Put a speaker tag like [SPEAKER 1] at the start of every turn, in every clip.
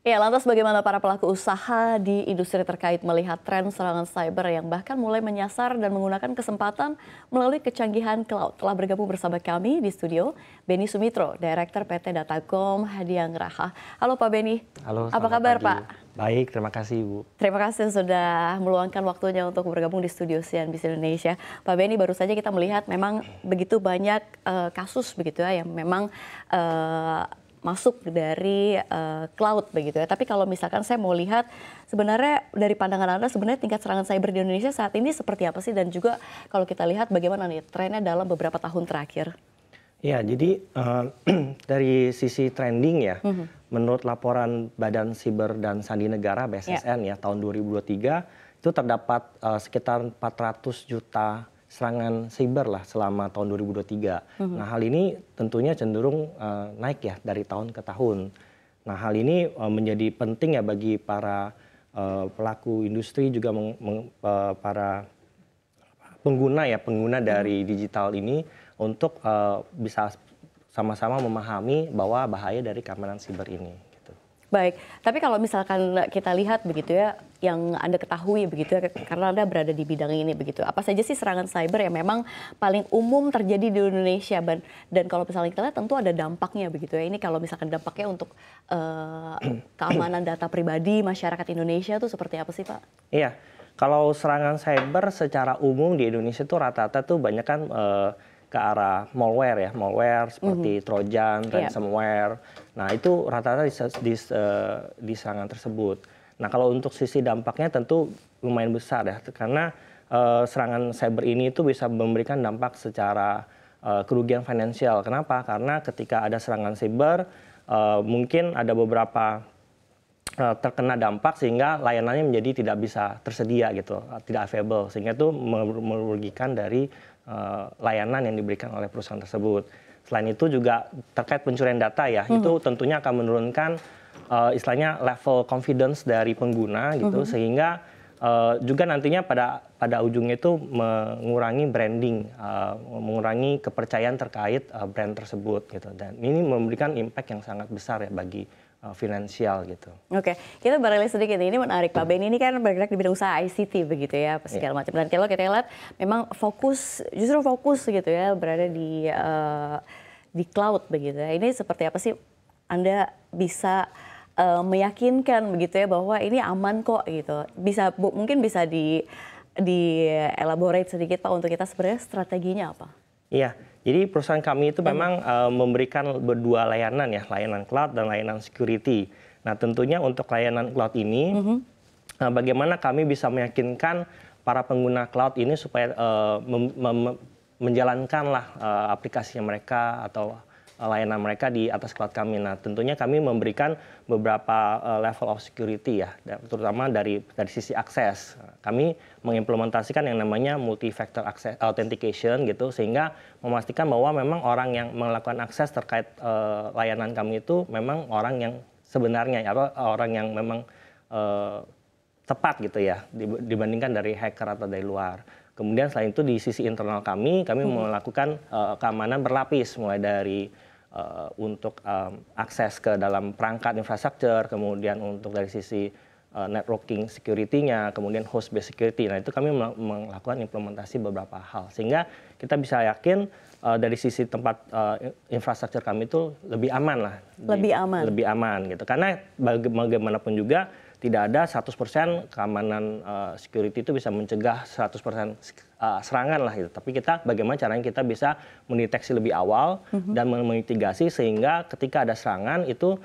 [SPEAKER 1] Ya, lantas bagaimana para pelaku usaha di industri terkait melihat tren serangan cyber yang bahkan mulai menyasar dan menggunakan kesempatan melalui kecanggihan cloud? Telah bergabung bersama kami di studio, Beni Sumitro, Direktur PT Datacom Hadiang Raha. Halo Pak Beni,
[SPEAKER 2] Halo,
[SPEAKER 1] apa
[SPEAKER 2] selamat
[SPEAKER 1] kabar
[SPEAKER 2] pagi.
[SPEAKER 1] Pak?
[SPEAKER 2] Baik, terima kasih Ibu.
[SPEAKER 1] Terima kasih sudah meluangkan waktunya untuk bergabung di studio CNBC Indonesia. Pak Beni, baru saja kita melihat memang begitu banyak kasus begitu ya yang memang masuk dari cloud begitu ya. Tapi kalau misalkan saya mau lihat sebenarnya dari pandangan Anda sebenarnya tingkat serangan cyber di Indonesia saat ini seperti apa sih, dan juga kalau kita lihat bagaimana nih trennya dalam beberapa tahun terakhir?
[SPEAKER 2] Ya, jadi dari sisi trending ya, menurut laporan Badan Siber dan Sandi Negara (BSSN) ya tahun 2023 itu terdapat sekitar 400 juta serangan cyber lah selama tahun 2023. Nah, hal ini tentunya cenderung naik ya dari tahun ke tahun. Nah, hal ini menjadi penting ya bagi para pelaku industri, juga para pengguna dari digital ini untuk bisa sama-sama memahami bahwa bahaya dari keamanan siber ini. Gitu.
[SPEAKER 1] Baik, tapi kalau misalkan kita lihat begitu ya, yang Anda ketahui begitu ya, karena Anda berada di bidang ini begitu, apa saja sih serangan cyber yang memang paling umum terjadi di Indonesia, dan kalau misalnya kita lihat tentu ada dampaknya begitu ya. Ini kalau misalkan dampaknya untuk keamanan data pribadi masyarakat Indonesia itu seperti apa sih Pak?
[SPEAKER 2] Iya, kalau serangan cyber secara umum di Indonesia tuh rata-rata tuh banyak kan ke arah malware ya, malware seperti Trojan, ransomware. Nah, itu rata-rata di serangan tersebut. Nah, kalau untuk sisi dampaknya tentu lumayan besar ya, karena serangan cyber ini itu bisa memberikan dampak secara kerugian finansial. Kenapa? Karena ketika ada serangan cyber, mungkin ada beberapa terkena dampak sehingga layanannya menjadi tidak bisa tersedia gitu, tidak available, sehingga itu merugikan dari layanan yang diberikan oleh perusahaan tersebut. Selain itu juga terkait pencurian data ya, itu tentunya akan menurunkan istilahnya level confidence dari pengguna gitu, sehingga juga nantinya pada ujungnya itu mengurangi branding, mengurangi kepercayaan terkait brand tersebut gitu, dan ini memberikan impact yang sangat besar ya bagi finansial gitu.
[SPEAKER 1] Oke, kita beralih sedikit. Ini menarik Pak Beni, ini kan bergerak di bidang usaha ICT begitu ya, segala macam. Dan kalau kita lihat memang justru fokus gitu ya, berada di cloud begitu ya. Ini seperti apa sih Anda bisa meyakinkan begitu ya bahwa ini aman kok gitu. Mungkin bisa di elaborate sedikit Pak untuk kita, sebenarnya strateginya apa?
[SPEAKER 2] Iya, jadi perusahaan kami itu memang memberikan berdua layanan ya, layanan cloud dan layanan security. Nah, tentunya untuk layanan cloud ini, bagaimana kami bisa meyakinkan para pengguna cloud ini supaya menjalankanlah aplikasinya mereka atau layanan mereka di atas cloud kami. Nah, tentunya kami memberikan beberapa level of security ya, terutama dari sisi akses. Kami mengimplementasikan yang namanya multi-factor authentication gitu, sehingga memastikan bahwa memang orang yang melakukan akses terkait layanan kami itu memang orang yang sebenarnya, orang yang memang tepat gitu ya, dibandingkan dari hacker atau dari luar. Kemudian selain itu di sisi internal kami melakukan keamanan berlapis, mulai dari untuk akses ke dalam perangkat infrastruktur, kemudian untuk dari sisi networking security-nya, kemudian host-based security. Nah, itu kami melakukan implementasi beberapa hal, sehingga kita bisa yakin dari sisi tempat infrastruktur kami itu lebih aman lah. Lebih aman gitu. Karena bagaimanapun juga tidak ada 100% keamanan security itu bisa mencegah 100% serangan lah gitu. Tapi bagaimana caranya kita bisa mendeteksi lebih awal dan memitigasi, sehingga ketika ada serangan itu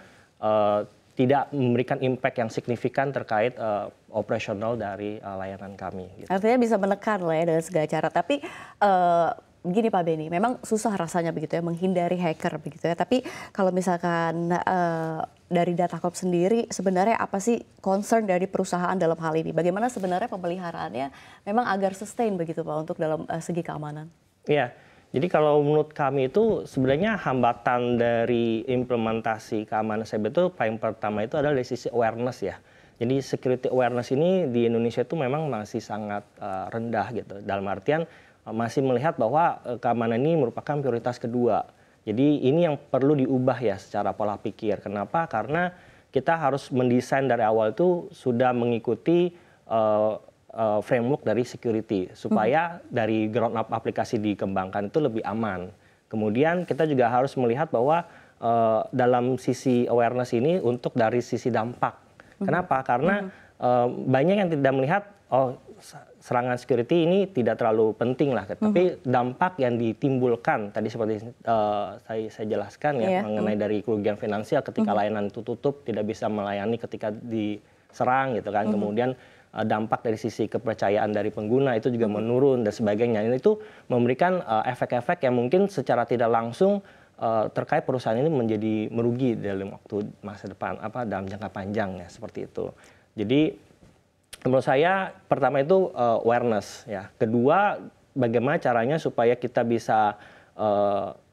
[SPEAKER 2] tidak memberikan impact yang signifikan terkait operasional dari layanan kami. Gitu.
[SPEAKER 1] Artinya bisa menekan lah ya dengan segala cara. Tapi begini Pak Beni, memang susah rasanya begitu ya menghindari hacker begitu ya. Tapi kalau misalkan dari Datacom sendiri, sebenarnya apa sih concern dari perusahaan dalam hal ini? Bagaimana sebenarnya pemeliharaannya memang agar sustain begitu Pak untuk dalam segi keamanan?
[SPEAKER 2] Iya, jadi kalau menurut kami itu sebenarnya hambatan dari implementasi keamanan cyber itu paling pertama itu adalah dari sisi awareness ya. Jadi security awareness ini di Indonesia itu memang masih sangat rendah gitu. Dalam artian masih melihat bahwa keamanan ini merupakan prioritas kedua. Jadi ini yang perlu diubah ya secara pola pikir. Kenapa? Karena kita harus mendesain dari awal itu sudah mengikuti framework dari security supaya dari ground up aplikasi dikembangkan itu lebih aman. Kemudian kita juga harus melihat bahwa dalam sisi awareness ini untuk dari sisi dampak. Kenapa? Karena banyak yang tidak melihat serangan security ini tidak terlalu penting lah, tapi dampak yang ditimbulkan tadi seperti saya jelaskan ya mengenai dari kerugian finansial ketika layanan itu tutup, tidak bisa melayani ketika diserang gitu kan, kemudian dampak dari sisi kepercayaan dari pengguna itu juga menurun dan sebagainya. Itu memberikan efek-efek yang mungkin secara tidak langsung terkait perusahaan ini menjadi merugi dalam waktu masa depan dalam jangka panjang ya, seperti itu. Jadi menurut saya pertama itu awareness ya. Kedua, bagaimana caranya supaya kita bisa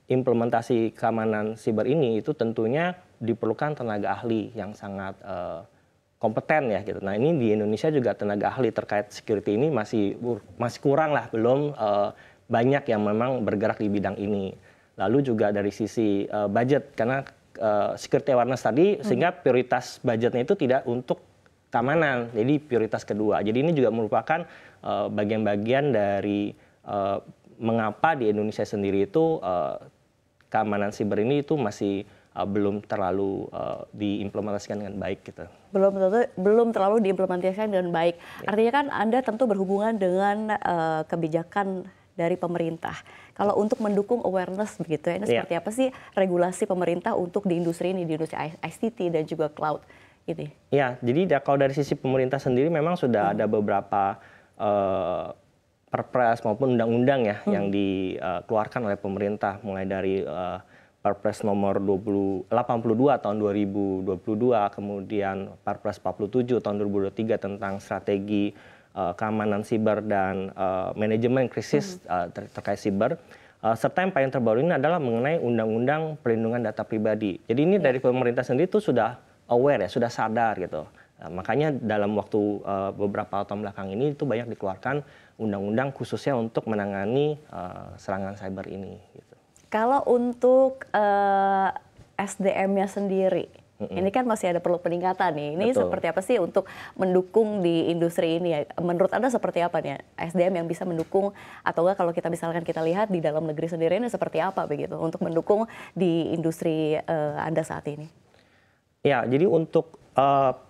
[SPEAKER 2] implementasi keamanan siber ini, itu tentunya diperlukan tenaga ahli yang sangat kompeten ya gitu. Nah, ini di Indonesia juga tenaga ahli terkait security ini masih kurang lah, belum banyak yang memang bergerak di bidang ini. Lalu juga dari sisi budget, karena security awareness tadi, sehingga prioritas budgetnya itu tidak untuk keamanan, jadi prioritas kedua. Jadi ini juga merupakan bagian-bagian dari mengapa di Indonesia sendiri itu keamanan siber ini itu masih belum terlalu diimplementasikan dengan baik gitu.
[SPEAKER 1] Belum terlalu diimplementasikan dengan baik. Artinya kan Anda tentu berhubungan dengan kebijakan dari pemerintah. Kalau untuk mendukung awareness begitu ya, ini seperti apa sih regulasi pemerintah untuk di industri ini, di industri ICT dan juga cloud ini?
[SPEAKER 2] Ya, jadi kalau dari sisi pemerintah sendiri memang sudah ada beberapa perpres maupun undang-undang ya yang dikeluarkan oleh pemerintah, mulai dari Perpres nomor 82 tahun 2022, kemudian Perpres 47 tahun 2023 tentang strategi keamanan siber dan manajemen krisis terkait siber. Serta yang paling terbaru ini adalah mengenai Undang-Undang Perlindungan Data Pribadi. Jadi ini dari pemerintah sendiri itu sudah aware ya, sudah sadar gitu. Makanya dalam waktu beberapa tahun belakang ini itu banyak dikeluarkan undang-undang khususnya untuk menangani serangan cyber ini. Gitu.
[SPEAKER 1] Kalau untuk SDM-nya sendiri, ini kan masih ada perlu peningkatan nih. Ini seperti apa sih untuk mendukung di industri ini ya? Menurut Anda seperti apa nih SDM yang bisa mendukung, atau enggak kalau kita misalkan kita lihat di dalam negeri sendiri ini seperti apa begitu untuk mendukung di industri Anda saat ini?
[SPEAKER 2] Ya, jadi untuk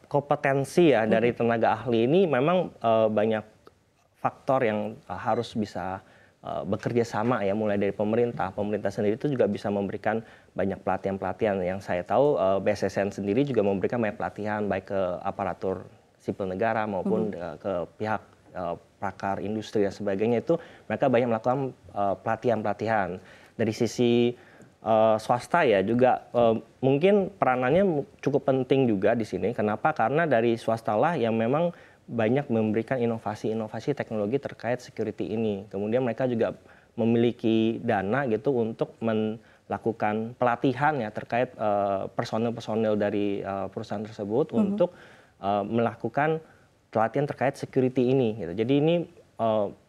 [SPEAKER 2] kompetensi ya dari tenaga ahli ini memang banyak faktor yang harus bisa bekerja sama ya, mulai dari pemerintah sendiri itu juga bisa memberikan banyak pelatihan-pelatihan. Yang saya tahu BSSN sendiri juga memberikan banyak pelatihan baik ke aparatur sipil negara maupun ke pihak pakar industri dan sebagainya. Itu mereka banyak melakukan pelatihan-pelatihan. Dari sisi swasta ya juga mungkin peranannya cukup penting juga di sini. Kenapa? Karena dari swasta lah yang memang banyak memberikan inovasi-inovasi teknologi terkait security ini. Kemudian mereka juga memiliki dana gitu untuk melakukan pelatihan ya terkait personel-personel dari perusahaan tersebut untuk melakukan pelatihan terkait security ini. Gitu. Jadi ini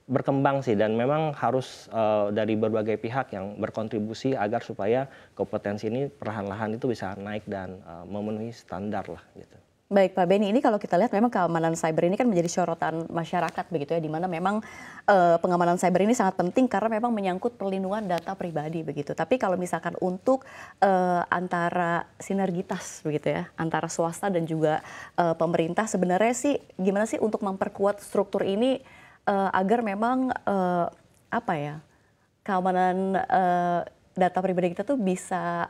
[SPEAKER 2] berkembang sih, dan memang harus dari berbagai pihak yang berkontribusi agar supaya kompetensi ini perlahan-lahan itu bisa naik dan memenuhi standar lah gitu.
[SPEAKER 1] Baik Pak Benny, ini kalau kita lihat memang keamanan cyber ini kan menjadi sorotan masyarakat begitu ya, di mana memang pengamanan cyber ini sangat penting karena memang menyangkut perlindungan data pribadi begitu. Tapi kalau misalkan untuk antara sinergitas begitu ya, antara swasta dan juga pemerintah, sebenarnya sih gimana sih untuk memperkuat struktur ini agar memang keamanan data pribadi kita tuh bisa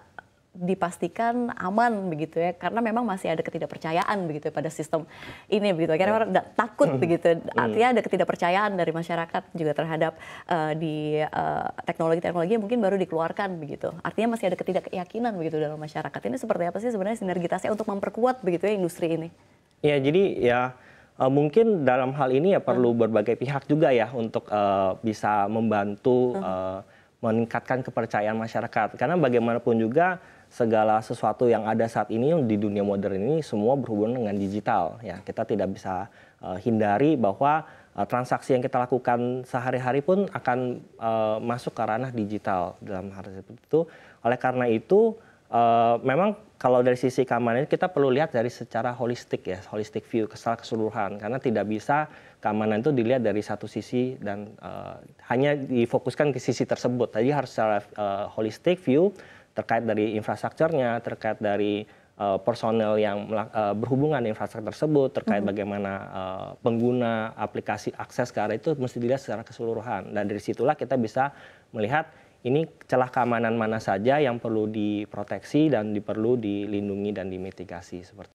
[SPEAKER 1] dipastikan aman begitu ya, karena memang masih ada ketidakpercayaan begitu ya pada sistem ini begitu, karena orang takut begitu, artinya ada ketidakpercayaan dari masyarakat juga terhadap di teknologi-teknologi yang mungkin baru dikeluarkan begitu, artinya masih ada ketidakyakinan begitu dalam masyarakat. Ini seperti apa sih sebenarnya sinergitasnya untuk memperkuat begitu ya industri ini?
[SPEAKER 2] Ya, jadi ya mungkin dalam hal ini ya perlu berbagai pihak juga ya untuk bisa membantu meningkatkan kepercayaan masyarakat, karena bagaimanapun juga segala sesuatu yang ada saat ini di dunia modern ini semua berhubungan dengan digital ya. Kita tidak bisa hindari bahwa transaksi yang kita lakukan sehari-hari pun akan masuk ke ranah digital dalam hal seperti itu. Oleh karena itu Memang kalau dari sisi keamanan kita perlu lihat dari secara holistik ya, holistic view, secara keseluruhan. Karena tidak bisa keamanan itu dilihat dari satu sisi dan hanya difokuskan ke sisi tersebut. Jadi harus secara holistic view terkait dari infrastrukturnya, terkait dari personel yang berhubungan dengan infrastruktur tersebut, terkait bagaimana pengguna aplikasi akses ke arah itu mesti dilihat secara keseluruhan. Dan dari situlah kita bisa melihat ini celah keamanan mana saja yang perlu diproteksi dan perlu dilindungi dan dimitigasi seperti